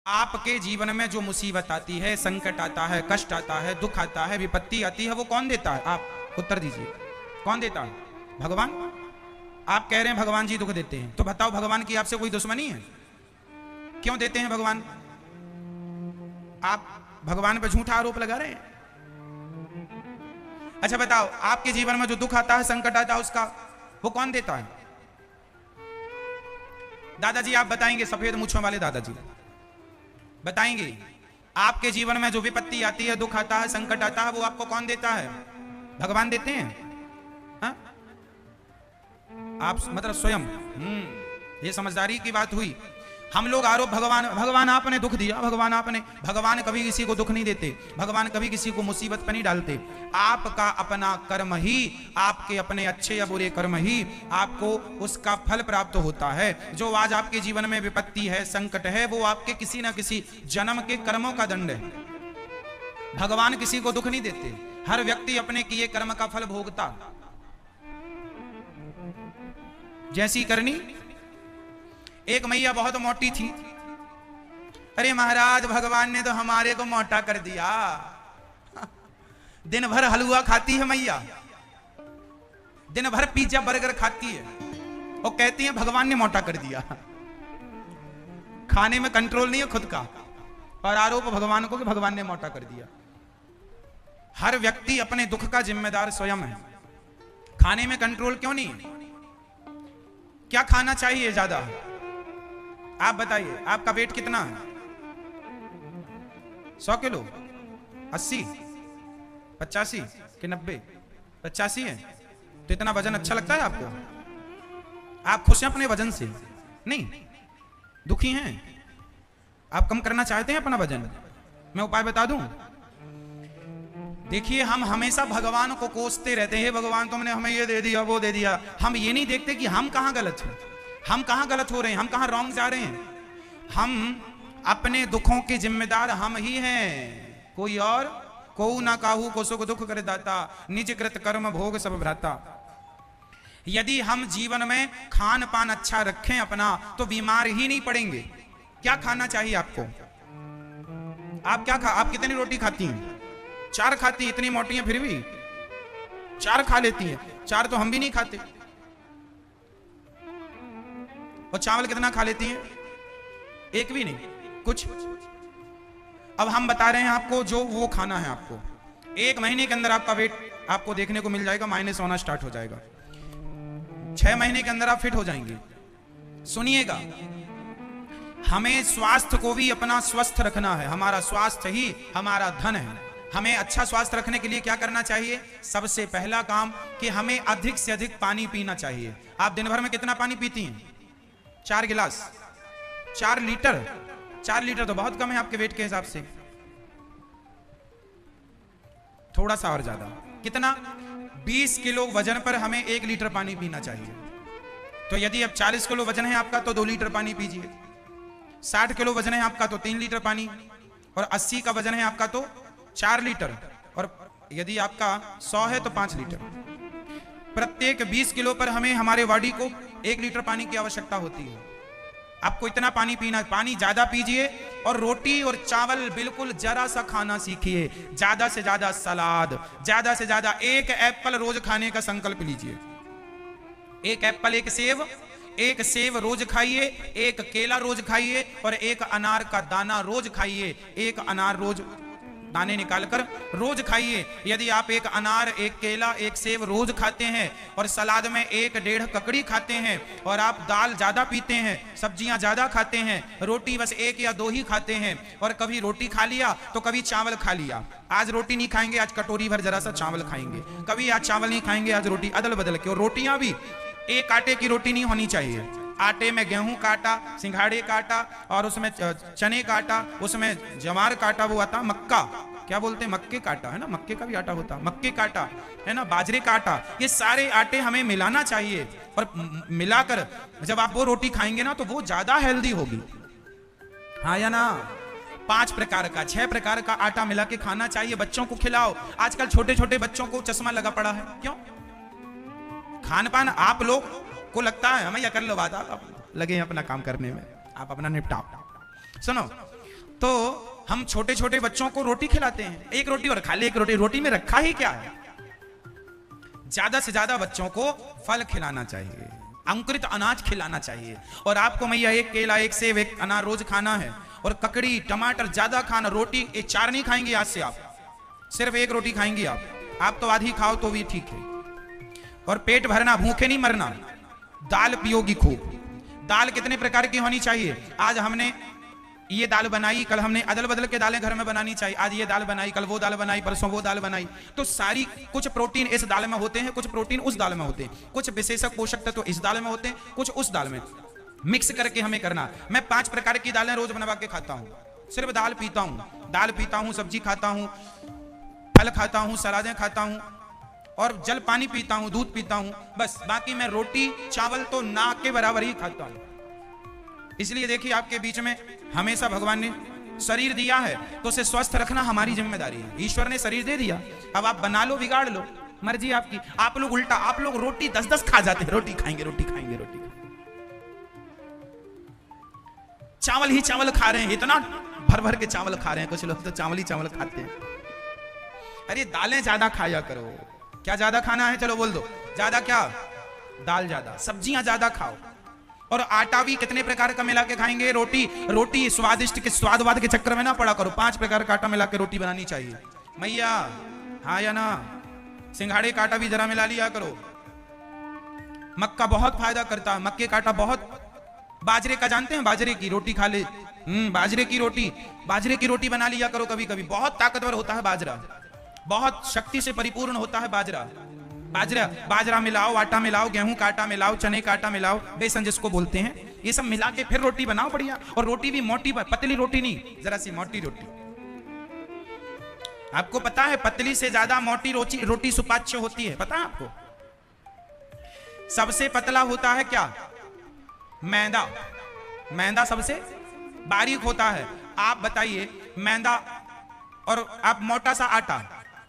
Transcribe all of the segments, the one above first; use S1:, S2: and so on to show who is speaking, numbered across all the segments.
S1: आपके जीवन में जो मुसीबत आती है, संकट आता है, कष्ट आता है, दुख आता है, विपत्ति आती है, वो कौन देता है? आप उत्तर दीजिए, कौन देता है? भगवान। आप कह रहे हैं भगवान जी दुख देते हैं, तो बताओ भगवान की आपसे कोई दुश्मनी है? क्यों देते हैं भगवान? आप भगवान पर झूठा आरोप लगा रहे हैं। अच्छा बताओ, आपके जीवन में जो दुख आता है, संकट आता है, उसका वो कौन देता है? दादाजी आप बताएंगे, सफेद मूंछों वाले दादाजी बताएंगे, आपके जीवन में जो विपत्ति आती है, दुख आता है, संकट आता है, वो आपको कौन देता है? भगवान देते हैं? हा? आप मतलब स्वयं। ये समझदारी की बात हुई। हम लोग आरोप भगवान आपने दुख दिया, भगवान कभी किसी को दुख नहीं देते, भगवान कभी किसी को मुसीबत पर नहीं डालते। आपका अपना कर्म ही, आपके अपने अच्छे या बुरे कर्म ही आपको उसका फल प्राप्त होता है। जो आज आपके जीवन में विपत्ति है, संकट है, वो आपके किसी ना किसी जन्म के कर्मों का दंड है। भगवान किसी को दुख नहीं देते, हर व्यक्ति अपने किए कर्म का फल भोगता। जैसी करनी, एक मैया बहुत मोटी थी। अरे महाराज, भगवान ने तो हमारे को मोटा कर दिया। दिन भर हलवा खाती है मैया, दिन भर पिज्जा बर्गर खाती है और कहती है भगवान ने मोटा कर दिया। खाने में कंट्रोल नहीं है खुद का, और आरोप भगवान को कि भगवान ने मोटा कर दिया। हर व्यक्ति अपने दुख का जिम्मेदार स्वयं है। खाने में कंट्रोल क्यों नहीं? क्या खाना चाहिए ज्यादा? आप बताइए, आपका वेट कितना है? 100 किलो, 80, 85 कि 90? 85 है। तो इतना वजन अच्छा लगता है आपको? आप खुश हैं अपने वजन से? नहीं, दुखी हैं। आप कम करना चाहते हैं अपना वजन? मैं उपाय बता दूं। देखिए, हम हमेशा भगवान को कोसते रहते हैं, भगवान तुमने हमें ये दे दिया, वो दे दिया। हम ये नहीं देखते कि हम कहां गलत हैं, हम कहां गलत हो रहे हैं, हम कहां रॉन्ग जा रहे हैं। हम अपने दुखों के जिम्मेदार हम ही हैं, कोई और को ना काहू को सुख दुख कर दाता, निज कृत कर्म भोग सब भ्राता। यदि हम जीवन में खान पान अच्छा रखें अपना, तो बीमार ही नहीं पड़ेंगे। क्या खाना चाहिए आपको? आप कितनी रोटी खाती हैं? 4 खाती, इतनी मोटी हैं फिर भी 4 खा लेती हैं। 4 तो हम भी नहीं खाते। और चावल कितना खा लेती हैं? 1 भी नहीं, कुछ। अब हम बता रहे हैं आपको जो वो खाना है। आपको 1 महीने के अंदर आपका वेट आपको देखने को मिल जाएगा, माइनस होना स्टार्ट हो जाएगा। 6 महीने के अंदर आप फिट हो जाएंगे। सुनिएगा, हमें स्वास्थ्य को भी अपना स्वस्थ रखना है। हमारा स्वास्थ्य ही हमारा धन है। हमें अच्छा स्वास्थ्य रखने के लिए क्या करना चाहिए? सबसे पहला काम कि हमें अधिक से अधिक पानी पीना चाहिए। आप दिन भर में कितना पानी पीती हैं? 4 गिलास, 4 लीटर। 4 लीटर तो बहुत कम है आपके वेट के हिसाब से। थोड़ा सा और ज्यादा। कितना? 20 किलो वजन पर हमें 1 लीटर पानी पीना चाहिए। तो यदि अब 40 किलो वजन है आपका तो 2 लीटर पानी पीजिए। 60 किलो वजन है आपका तो 3 लीटर पानी, और 80 का वजन है आपका तो 4 लीटर, और यदि आपका 100 है तो 5 लीटर। प्रत्येक 20 किलो पर हमें हमारे बॉडी को 1 लीटर पानी की आवश्यकता होती है। आपको इतना पानी पीना, पानी ज्यादा पीजिए, और रोटी और चावल बिल्कुल जरा सा खाना सीखिए। ज्यादा से ज्यादा सलाद, ज्यादा से ज्यादा 1 एप्पल रोज खाने का संकल्प लीजिए। 1 एप्पल, 1 सेब रोज खाइए, 1 केला रोज खाइए, और 1 अनार का दाना रोज खाइए। 1 अनार रोज दाने निकालकर रोज खाइए। यदि आप 1 अनार, 1 केला, 1 सेब रोज खाते हैं, और सलाद में 1-1.5 ककड़ी खाते हैं, और आप दाल ज्यादा पीते हैं, सब्जियां ज्यादा खाते हैं, रोटी बस 1 या 2 ही खाते हैं, और कभी रोटी खा लिया तो कभी चावल खा लिया। आज रोटी नहीं खाएंगे, आज कटोरी भर जरा सा चावल खाएंगे। कभी आज चावल नहीं खाएंगे, आज रोटी, अदल बदल के। और रोटियां भी एक आटे की रोटी नहीं होनी चाहिए। आटे में गेहूं का आटा, सिंघाड़े का आटा, और उसमें चने का आटा, उसमें जवार का आटा, वो आता मक्का, क्या बोलते हैं, मक्के का आटा है ना, मक्के का भी आटा होता, मक्के का आटा है ना, बाजरे का आटा। ये सारे आटे हमें मिलाना चाहिए, और मिलाकर जब आप वो रोटी खाएंगे ना, तो वो ज्यादा हेल्दी होगी। हाँ या ना? 5 प्रकार का, 6 प्रकार का आटा मिला के खाना चाहिए। बच्चों को खिलाओ। आजकल छोटे छोटे बच्चों को चश्मा लगा पड़ा है, क्यों? खान पान आप लोग को लगता है हमें, या कर लो बात, आप लगे हैं अपना काम करने में, आप अपना निपटाओ। सुनो, तो हम छोटे छोटे बच्चों को रोटी खिलाते हैं, एक रोटी और खा ले, एक रोटी, रोटी में रखा ही क्या है। ज्यादा से ज्यादा बच्चों को फल खिलाना चाहिए, अंकुरित अनाज खिलाना चाहिए। और आपको मैया एक केला, एक सेब, एक अनार रोज खाना है, और ककड़ी टमाटर ज्यादा खाना। रोटी एक 4 नहीं खाएंगे आज से, आप सिर्फ 1 रोटी खाएंगे आप तो आधी खाओ तो भी ठीक है। और पेट भरना, भूखे नहीं मरना। दाल पियोगी खूब। दाल कितने प्रकार की होनी चाहिए? आज हमने ये दाल बनाई, कल हमने अदल बदल के दालें घर में बनानी चाहिए। आज ये दाल बनाई, कल वो दाल बनाई, परसों वो दाल बनाई। तो सारी कुछ प्रोटीन इस दाल में होते हैं, कुछ प्रोटीन उस दाल में होते हैं, कुछ विशेषक पोषक तत्व इस दाल में होते हैं, कुछ उस दाल में, मिक्स करके हमें करना। मैं 5 प्रकार की दालें रोज बनवा के खाता हूं, सिर्फ दाल पीता हूं, सब्जी खाता हूं, फल खाता हूं, सलादें खाता हूं, और जल पानी पीता हूं, दूध पीता हूं, बस। बाकी मैं रोटी चावल तो ना के बराबर ही खाता हूं। इसलिए देखिए, आपके बीच में हमेशा भगवान ने शरीर दिया है तो उसे स्वस्थ रखना हमारी जिम्मेदारी है। ईश्वर ने शरीर दे दिया, अब आप बना लो बिगाड़ लो, मर्जी आपकी। आप लोग उल्टा, आप लोग रोटी 10-10 खा जाते हैं, रोटी खाएंगे, रोटी खाएंगे, रोटी खाएंगे। चावल ही चावल खा रहे हैं, इतना भर भर के चावल खा रहे हैं। कुछ लोग तो चावल ही चावल खाते हैं। अरे दालें ज्यादा खाया करो। क्या ज्यादा खाना है? चलो बोल दो, ज्यादा क्या? दाल ज्यादा, सब्जियां ज्यादा खाओ। और आटा भी कितने प्रकार का मिला के खाएंगे? रोटी स्वादिष्ट के स्वादवाद के चक्कर में ना पड़ा करो। 5 प्रकार का आटा मिला के रोटी बनानी चाहिए मैया, हाँ या ना? सिंघाड़े का आटा भी जरा मिला लिया करो। मक्का बहुत फायदा करता है, मक्के का आटा बहुत। बाजरे का जानते हैं? बाजरे की रोटी खा ले, बाजरे की रोटी बना लिया करो कभी कभी। बहुत ताकतवर होता है बाजरा, बहुत शक्ति से परिपूर्ण होता है बाजरा मिलाओ, आटा मिलाओ, गेहूं का आटा मिलाओ, चने का आटा मिलाओ, बेसन जिसको बोलते हैं, ये सब मिला के फिर रोटी बनाओ बढ़िया। और रोटी भी मोटी, पतली रोटी नहीं, जरा सी मोटी रोटी। आपको पता है पतली से ज्यादा मोटी रोटी सुपाच्य होती है, पता है आपको? सबसे पतला होता है क्या? मैदा सबसे बारीक होता है। आप बताइए, मैदा और आप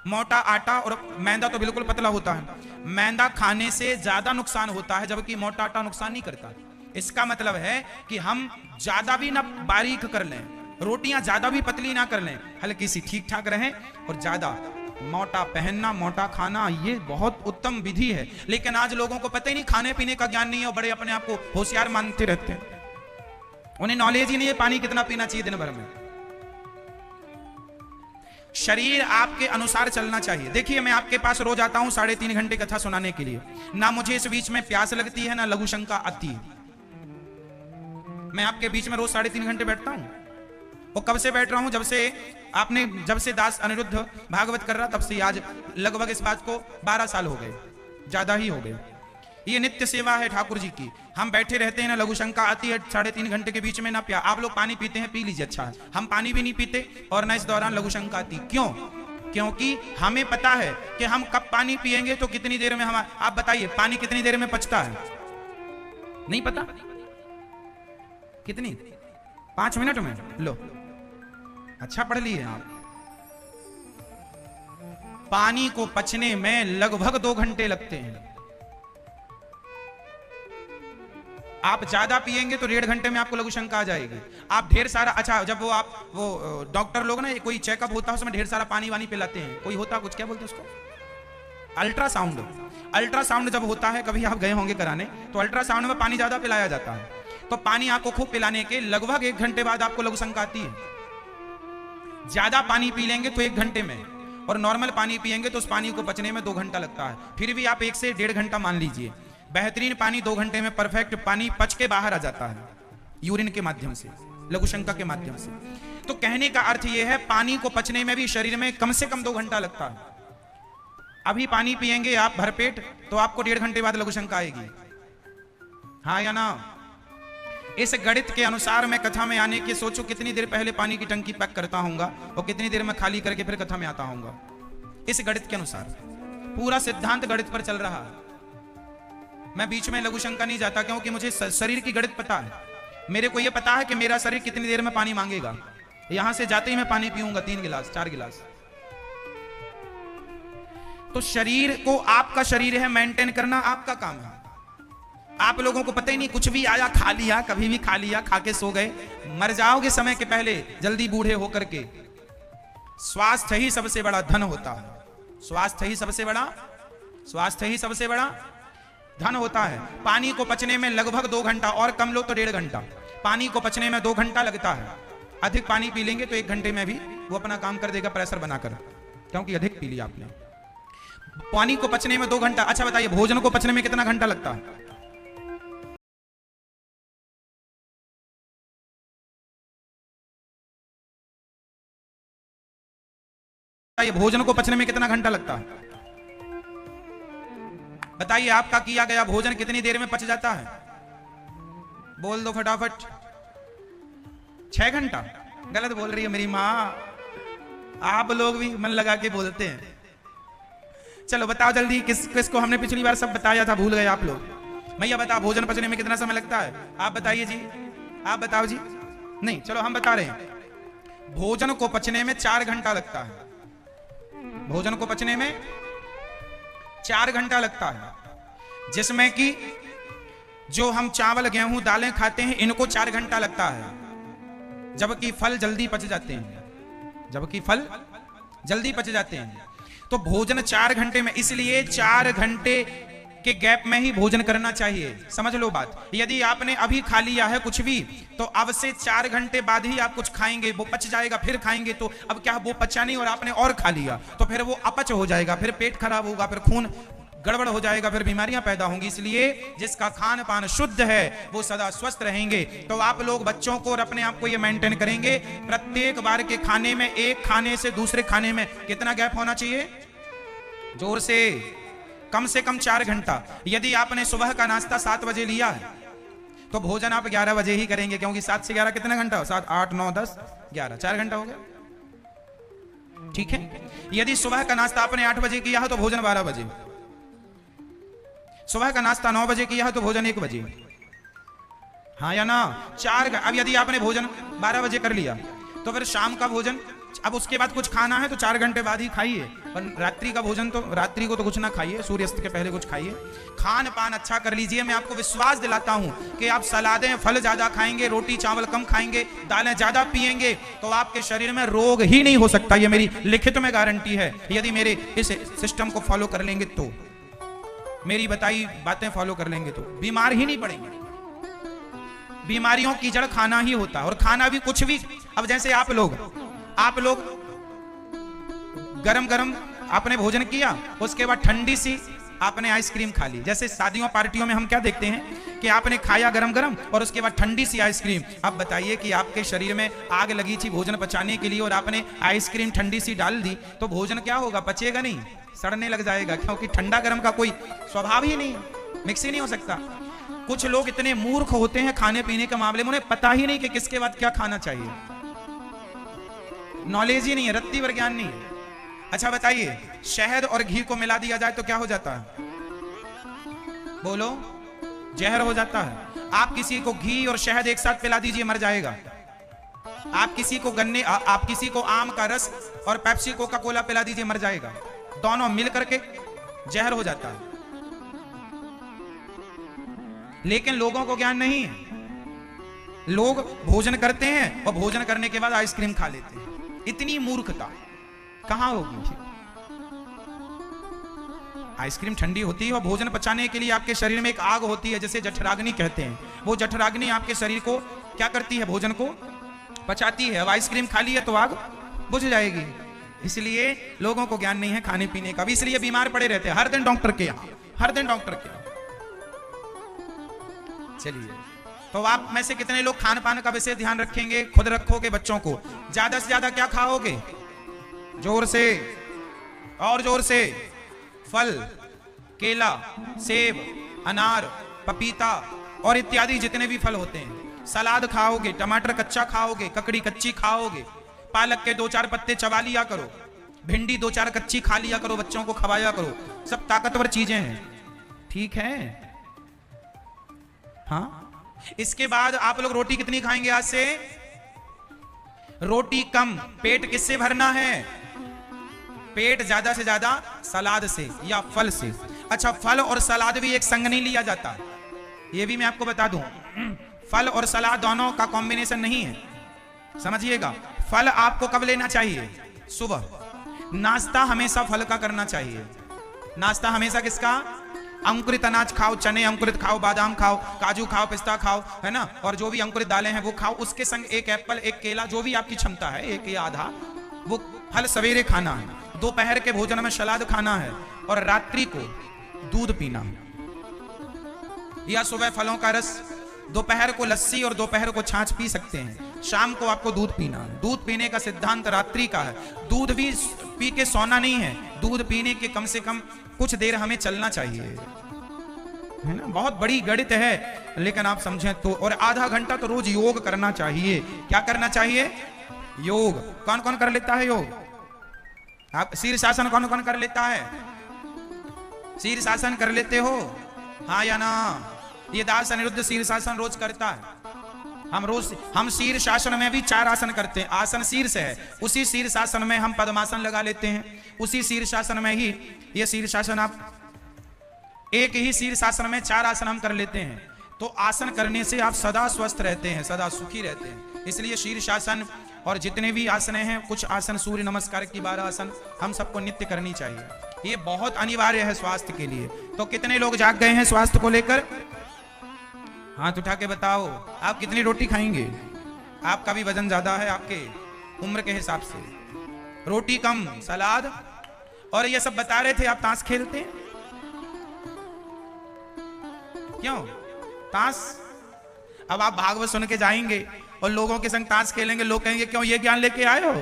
S1: मोटा आटा और मैदा तो बिल्कुल पतला होता है। मैदा खाने से ज्यादा नुकसान होता है, जबकि मोटा आटा नुकसान नहीं करता। इसका मतलब है कि हम ज्यादा भी ना बारीक कर लें, रोटियां ज्यादा भी पतली ना कर लें, हल्की सी ठीक ठाक रहें। और ज्यादा मोटा पहनना, मोटा खाना, ये बहुत उत्तम विधि है। लेकिन आज लोगों को पता ही नहीं, खाने पीने का ज्ञान नहीं है, और बड़े अपने आप को होशियार मानते रहते हैं। उन्हें नॉलेज ही नहीं है पानी कितना पीना चाहिए दिन भर में। शरीर आपके अनुसार चलना चाहिए। देखिए, मैं आपके पास रोज आता हूं 3.5 घंटे कथा सुनाने के लिए। ना मुझे इस बीच में प्यास लगती है, ना लघु शंका आती है। मैं आपके बीच में रोज 3.5 घंटे बैठता हूं। और कब से बैठ रहा हूं? जब से दास अनिरुद्ध भागवत कर रहा, तब से आज लगभग इस बात को 12 साल हो गए, ज्यादा ही हो गए। ये नित्य सेवा है ठाकुर जी की। हम बैठे रहते हैं, ना लघु शंका आती है 3.5 घंटे के बीच में, ना प्यास। आप लोग पानी पीते हैं, पी लीजिए, अच्छा है। हम पानी भी नहीं पीते, और ना इस दौरान लघु शंका आती। क्यों? क्योंकि हमें पता है कि हम कब पानी पिएंगे तो कितनी देर में आप बताइए, पानी कितनी देर में पचता है? नहीं पता? कितनी? 5 मिनट में। लो, अच्छा पढ़ लिए आप। पानी को पचने में लगभग 2 घंटे लगते हैं। आप ज्यादा पिएंगे तो 1.5 घंटे में आपको लघु शंका आ जाएगी। आप ढेर सारा, अच्छा, जब वो डॉक्टर लोग ना, कोई चेकअप होता है, उसमें ढेर सारा पानी वानी पिलाते हैं। कोई होता कुछ, क्या बोलते हैं उसको? अल्ट्रासाउंड जब होता है, कभी आप गए होंगे कराने, तो अल्ट्रासाउंड में पानी ज्यादा पिलाया जाता है। तो पानी आपको खूब पिलाने के लगभग 1 घंटे बाद आपको लघु शंका आती है। ज्यादा पानी पी लेंगे तो 1 घंटे में, और नॉर्मल पानी पिएंगे तो उस पानी को पचने में 2 घंटा लगता है। फिर भी आप 1 से 1.5 घंटा मान लीजिए। बेहतरीन पानी 2 घंटे में परफेक्ट पानी पच के बाहर आ जाता है, यूरिन के माध्यम से, लघु शंका के माध्यम से। तो कहने का अर्थ यह है, पानी को पचने में भी शरीर में कम से कम 2 घंटा लगता है। अभी पानी पिएंगे आप भरपेट, तो आपको 1.5 घंटे बाद लघु शंका आएगी, हाँ या ना? इस गणित के अनुसार मैं कथा में आने के सोचो कितनी देर पहले पानी की टंकी पैक करता हूंगा, और कितनी देर में खाली करके फिर कथा में आता हूंगा। इस गणित के अनुसार पूरा सिद्धांत गणित पर चल रहा है। मैं बीच में लघु शंका नहीं जाता, क्योंकि मुझे शरीर की गणित पता है। मेरे को यह पता है कि मेरा शरीर कितनी देर में पानी मांगेगा। यहां से जाते ही मैं पानी पीऊंगा 3 गिलास 4 गिलास। तो शरीर को, आपका शरीर है, मेंटेन करना आपका काम है। आप लोगों को पता ही नहीं, कुछ भी आया खा लिया, कभी भी खा लिया, खा के सो गए, मर जाओगे समय के पहले जल्दी बूढ़े होकर के। स्वास्थ्य ही सबसे बड़ा धन होता है। स्वास्थ्य ही सबसे बड़ा धन होता है। पानी को पचने में लगभग 2 घंटा, और कम लो तो 1.5 घंटा। पानी को पचने में 2 घंटा लगता है। अधिक पानी पी लेंगे तो 1 घंटे में भी वो अपना काम कर देगा, प्रेशर बनाकर, क्योंकि अधिक पी लिया आपने। पानी को पचने में 2 घंटा। अच्छा बताइए, भोजन को पचने में कितना घंटा लगता है? भोजन को पचने में कितना घंटा लगता है? बताइए, आपका किया गया भोजन कितनी देर में पच जाता है? बोल दो फटाफट। 6 घंटा। गलत बोल रही है मेरी माँ, आप लोग भी मन लगा के बोलते हैं। चलो बताओ जल्दी, किसको हमने पिछली बार सब बताया था, भूल गए आप लोग। भैया बताओ, भोजन पचने में कितना समय लगता है? आप बताइए जी, आप बताओ जी। नहीं, चलो हम बता रहे हैं। भोजन को पचने में 4 घंटा लगता है। भोजन को पचने में 4 घंटा लगता है, जिसमें कि जो हम चावल, गेहूं, दालें खाते हैं, इनको 4 घंटा लगता है, जबकि फल जल्दी पच जाते हैं। तो भोजन 4 घंटे में, इसलिए 4 घंटे के गैप में ही भोजन करना चाहिए। समझ लो बात। यदि आपने अभी खा लिया है कुछ भी, तो अब से 4 घंटे बाद ही आप कुछ खाएंगे, वो पच जाएगा, फिर खाएंगे तो अब क्या, वो पचा नहीं और आपने और खा लिया तो फिर वो अपच हो जाएगा, फिर पेट खराब होगा, फिर खून गड़बड़ हो जाएगा, फिर बीमारियां पैदा होंगी। इसलिए जिसका खान पान शुद्ध है वो सदा स्वस्थ रहेंगे। तो आप लोग बच्चों को और अपने आप को ये मेंटेन करेंगे, प्रत्येक बार के खाने में, एक खाने से दूसरे खाने में कितना गैप होना चाहिए? जोर से कम 4 घंटा। यदि आपने सुबह का नाश्ता 7 बजे लिया है तो भोजन आप 11 बजे ही करेंगे, क्योंकि 7 से 11 कितना घंटा हो? 7, 8, 9, 10, 11, 4 घंटा हो गया। ठीक है। यदि सुबह का नाश्ता आपने 8 बजे किया है तो भोजन 12 बजे। सुबह का नाश्ता 9 बजे किया है तो भोजन 1 बजे। हाँ या ना? 4। अब यदि आपने भोजन 12 बजे कर लिया तो फिर शाम का भोजन, अब उसके बाद कुछ खाना है तो 4 घंटे बाद ही खाइए। और रात्रि का भोजन तो रात्रि को तो कुछ ना खाइए, सूर्यास्त के पहले कुछ खाइए। खान पान अच्छा कर लीजिए। मैं आपको विश्वास दिलाता हूं कि आप सलादें, फल ज्यादा खाएंगे, रोटी चावल कम खाएंगे, दालें ज्यादा पिएंगे, तो आपके शरीर में रोग ही नहीं हो सकता। ये मेरी लिखित में गारंटी है। यदि मेरे इस सिस्टम को फॉलो कर लेंगे, तो मेरी बताई बातें फॉलो कर लेंगे, तो बीमार ही नहीं पड़ेंगे। बीमारियों की जड़ खाना ही होता है, और खाना भी कुछ भी। अब जैसे आप लोग गरम गरम आपने भोजन किया, उसके बाद ठंडी सी आपने आइसक्रीम खा ली। जैसे शादियों पार्टियों में हम क्या देखते हैं कि आपने खाया गरम गरम और उसके बाद ठंडी सी आइसक्रीम। अब बताइए कि आपके शरीर में आग लगी थी भोजन पचाने के लिए और आपने आइसक्रीम ठंडी सी डाल दी, तो भोजन क्या होगा? पचेगा नहीं, सड़ने लग जाएगा, क्योंकि ठंडा गरम का कोई स्वभाव ही नहीं, मिक्स ही नहीं हो सकता। कुछ लोग इतने मूर्ख होते हैं खाने पीने के मामले में, उन्हें पता ही नहीं कि किसके बाद क्या खाना चाहिए। नॉलेज ही नहीं है, रत्ती भर ज्ञान नहीं है। अच्छा बताइए, शहद और घी को मिला दिया जाए तो क्या हो जाता है? बोलो, जहर हो जाता है। आप किसी को घी और शहद एक साथ पिला दीजिए, मर जाएगा। आप किसी को आम का रस और पेप्सी कोका कोला पिला दीजिए, मर जाएगा। दोनों मिल करके जहर हो जाता है। लेकिन लोगों को ज्ञान नहीं है। लोग भोजन करते हैं और भोजन करने के बाद आइसक्रीम खा लेते हैं। इतनी मूर्खता कहां होगी? आइसक्रीम ठंडी होती है और भोजन पचाने के लिए आपके शरीर में एक आग होती है, जिसे जठराग्नि कहते हैं। वो जठराग्नि आपके शरीर को क्या करती है? भोजन को पचाती है। अब आइसक्रीम खा ली है तो आग बुझ जाएगी। इसलिए लोगों को ज्ञान नहीं है खाने पीने का भी, इसलिए बीमार पड़े रहते हैं हर दिन डॉक्टर के यहाँ, हर दिन डॉक्टर के यहाँ। चलिए, तो आप में से कितने लोग खान पान का विशेष ध्यान रखेंगे? खुद रखोगे, बच्चों को ज्यादा से ज्यादा क्या खाओगे? जोर से और जोर से। फल, केला, सेब, अनार, पपीता और इत्यादि जितने भी फल होते हैं। सलाद खाओगे, टमाटर कच्चा खाओगे, ककड़ी कच्ची खाओगे, पालक के 2-4 पत्ते चबा लिया करो, भिंडी 2-4 कच्ची खा लिया करो, बच्चों को खवाया करो। सब ताकतवर चीजें हैं, ठीक है? हाँ। इसके बाद आप लोग रोटी कितनी खाएंगे आज से? रोटी कम। पेट किससे भरना है? पेट ज्यादा से ज्यादा सलाद से या फल से। अच्छा, फल और सलाद भी एक संग नहीं लिया जाता। ये भी मैं आपको बता दूं, फल और सलाद दोनों का कॉम्बिनेशन नहीं है, समझिएगा। फल आपको कब लेना चाहिए? सुबह। नाश्ता हमेशा फल का करना चाहिए। नाश्ता हमेशा किसका? अंकुरित अनाज खाओ, चने अंकुरित खाओ, बादाम खाओ, काजू खाओ, पिस्ता खाओ, है ना, और जो भी अंकुरित दालें हैं वो खाओ। उसके संग एक एप्पल, एक केला, जो भी आपकी क्षमता है, एक या आधा, वो फल सवेरे खाना है। दोपहर के भोजन में सलाद खाना है, और रात्रि को दूध पीना है, या सुबह फलों का रस, दोपहर को लस्सी और दोपहर को छाछ पी सकते हैं, शाम को आपको दूध पीना है। दूध पीने का सिद्धांत रात्रि का है। दूध भी पी के सोना नहीं है, दूध पीने के कम से कम कुछ देर हमें चलना चाहिए, है ना। बहुत बड़ी गणित है, लेकिन आप समझें तो। और आधा घंटा तो रोज योग करना चाहिए। क्या करना चाहिए? योग। कौन कौन कर लेता है योग? आप शीर्षासन कौन कौन कर लेता है? शीर्षासन कर लेते हो, हाँ या ना? ये दास अनिरुद्ध शीर्षासन रोज करता है। हम शीर्षासन में भी 4 आसन करते हैं। आसन शीर्ष है, उसी शीर्षासन में हम पद्मासन लगा लेते हैं। उसी शीर्षासन में ही ये शीर्षासन, आप एक ही शीर्षासन में 4 आसन हम कर लेते हैं। तो आसन करने से आप सदा स्वस्थ रहते हैं, सदा सुखी रहते हैं। इसलिए शीर्षासन और जितने भी आसन हैं, कुछ आसन, सूर्य नमस्कार की 12 आसन, हम सबको नित्य करनी चाहिए। ये बहुत अनिवार्य है स्वास्थ्य के लिए। तो कितने लोग जाग गए हैं स्वास्थ्य को लेकर? हाथ उठा के बताओ, आप कितनी रोटी खाएंगे? आपका भी वजन ज्यादा है आपके उम्र के हिसाब से। रोटी कम, सलाद, और ये सब बता रहे थे। आप ताश खेलते हैं? क्यों ताश? अब आप भागवत सुन के जाएंगे और लोगों के संग ताश खेलेंगे, लोग कहेंगे क्यों ये ज्ञान लेके आए हो,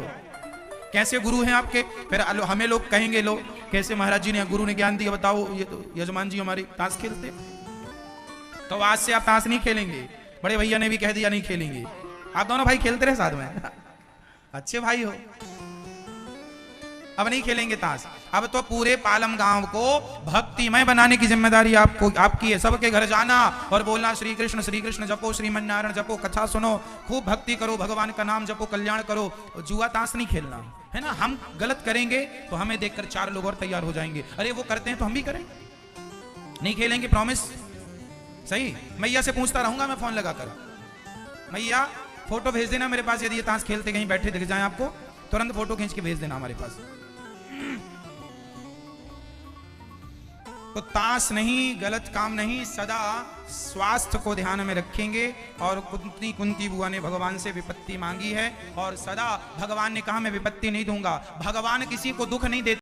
S1: कैसे गुरु हैं आपके? फिर हमें लोग कहेंगे, लोग कैसे महाराज जी ने, गुरु ने ज्ञान दिया, बताओ। ये तो यजमान जी हमारे ताश खेलते। तो आज से आप ताश नहीं खेलेंगे। बड़े भैया ने भी कह दिया नहीं खेलेंगे। आप दोनों भाई खेलते रहे साथ में, अच्छे भाई हो। अब नहीं खेलेंगे ताश। अब तो पूरे पालम गांव को भक्तिमय बनाने की जिम्मेदारी आपकी है। सबके घर जाना और बोलना श्री कृष्ण जपो, श्रीमन नारायण जपो, कथा सुनो, खूब भक्ति करो, भगवान का नाम जपो, कल्याण करो। जुआ ताश नहीं खेलना, है ना। हम गलत करेंगे तो हमें देखकर 4 लोग और तैयार हो जाएंगे, अरे वो करते हैं तो हम भी करें। नहीं खेलेंगे, प्रॉमिस। सही। मैया से पूछता रहूंगा मैं फोन लगाकर, मैया फोटो भेज देना मेरे पास, यदि ये ताश खेलते कहीं बैठे दिख जाए आपको, तुरंत फोटो खींच के भेज देना हमारे पास। तो ताश नहीं, गलत काम नहीं, सदा स्वास्थ्य को ध्यान में रखेंगे। और कुंती बुआ ने भगवान से विपत्ति मांगी है, और सदा भगवान ने कहा मैं विपत्ति नहीं दूंगा। भगवान किसी को दुख नहीं देते।